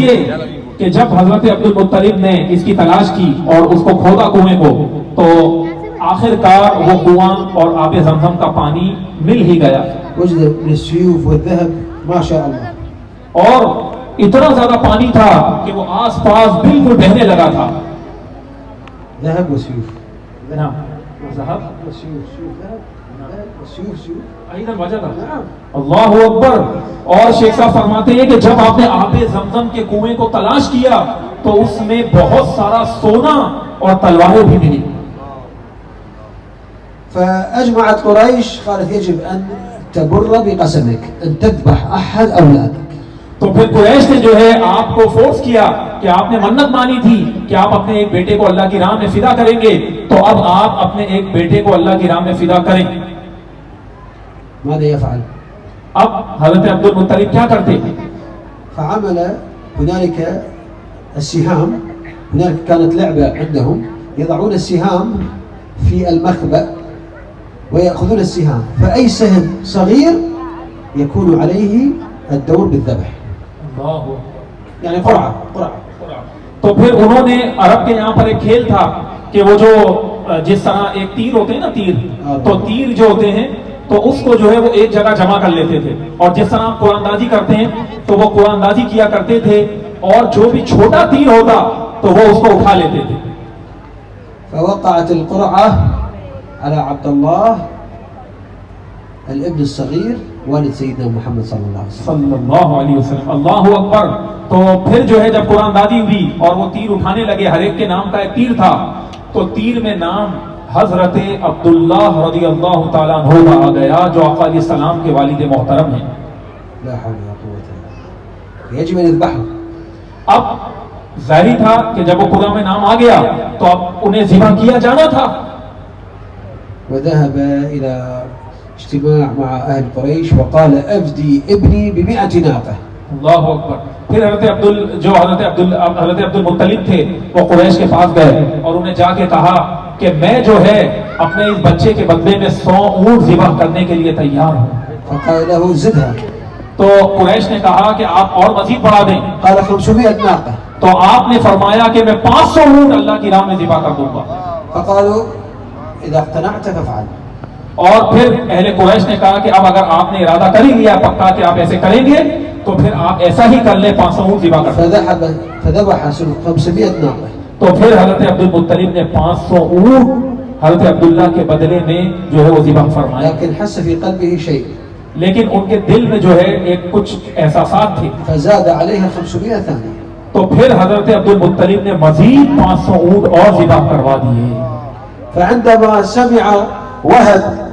یہ کہ جب حضرت عبد المطلب نے اس کی تلاش کی اور اس کو کھودا کنویں کو، تو آخر کار وہ کنواں اور آب زمزم کا پانی مل ہی گیا، وجد من السيوف والذهب ما شاء الله. اور اتنا زیادہ پانی تھا کہ وہ آس پاس بالکل بہنے لگا تھا. ذهب وسيوف. نعم ذهب وسيوف سيوف ذهب وسيوف سيوف. ایدھر وجہ تھا. اللہ اکبر. اور شیخ صاحب فرماتے ہیں کہ جب آپ نے آب زمزم کے کنویں کو تلاش کیا تو اس میں بہت سارا سونا اور تلواریں بھی ملی. فأجمعت قريش قالت يجب أن تبر بقسمك أن تذبح أحد أولادك. تو پھر قریش نے جو ہے آپ کو فورس کیا کہ آپ نے منت مانی تھی کہ آپ اپنے ایک بیٹے کو اللہ کی راہ میں فدا کریں گے، تو اب آپ اپنے ایک بیٹے کو اللہ کی راہ میں فدا کریں. ماذا يفعل؟ اب حضرت عبد المطلب کیا کرتے؟ فعمل هنالك السهام. هنالك كانت لعبة عندهم يضعون السهام في المخبأ ويأخذون السهام، فأي سهم صغير يكون عليه الدور بالذبح. یعنی قرعہ. تو پھر انہوں نے عرب کے یہاں پر ایک کھیل تھا کہ وہ جو جس طرح ایک تیر ہوتے ہیں نا، تیر، تو تیر جو ہوتے ہیں تو اس کو جو ہے وہ ایک جگہ جمع کر لیتے تھے، اور جس طرح آپ قرآن اندازی کرتے ہیں تو وہ قرآن اندازی کیا کرتے تھے، اور جو بھی چھوٹا تیر ہوتا تو وہ اس کو اٹھا لیتے تھے. فوقعت القرعة على عبد الله الابن الصغير والد سيدنا محمد صلی اللہ علیہ وسلم. اللہ اکبر. تو پھر جو ہے جب قرآن اندازی ہوئی اور وہ تیر اٹھانے لگے، ہر ایک کے نام کا ایک تیر تھا، تو تیر میں نام حضرت عبداللہ رضی اللہ تعالیٰ عنہ کا آ گیا جو آقا علیہ السلام کے والد محترم ہیں. لا حول ولا قوة الا بالله. يجب ان يذبحوا. اب ظاہری تھا کہ جب وہ قرآن میں نام آ گیا تو اب انہیں ذبح کیا جانا تھا. وذهب الى اجتماع مع اهل قريش وقال افدي ابني ب100 ناقة. اللہ اکبر. پھر حضرت عبد المطلب تھے وہ قریش کے پاس گئے اور انہیں جا کے کہا کہ میں جو ہے اپنے اس بچے کے بدلے میں 100 اونٹ ذبح کرنے کے لیے تیار ہوں. فقال له زدها. تو قریش نے کہا کہ آپ اور مزید بڑھا دیں. قال 500 ناقة. تو آپ نے فرمایا کہ میں 500 اونٹ اللہ کی راہ میں ذبح کر دوں گا. فقالوا اذا اقتنعت فافعل. اور پھر اہل قریش نے کہا کہ اب اگر آپ نے ارادہ کر ہی لیا پکا کہ آپ ایسے کریں گے تو پھر آپ ایسا ہی کر لیں، 500 اونٹ ذبح کر. فذبح 500 ناقة. تو پھر حضرت عبد المطلب نے 500 اونٹ حضرت عبداللہ کے بدلے میں جو ہے وہ ذبح فرمایا. لیکن حس فی قلبه شيء. لیکن ان کے دل میں جو ہے ایک کچھ احساسات تھے. فزاد عليها 500 ثانية. تو پھر حضرت عبد المطلب نے مزید 500 اونٹ اور ذبح کروا دیے. فعندما سمع وهب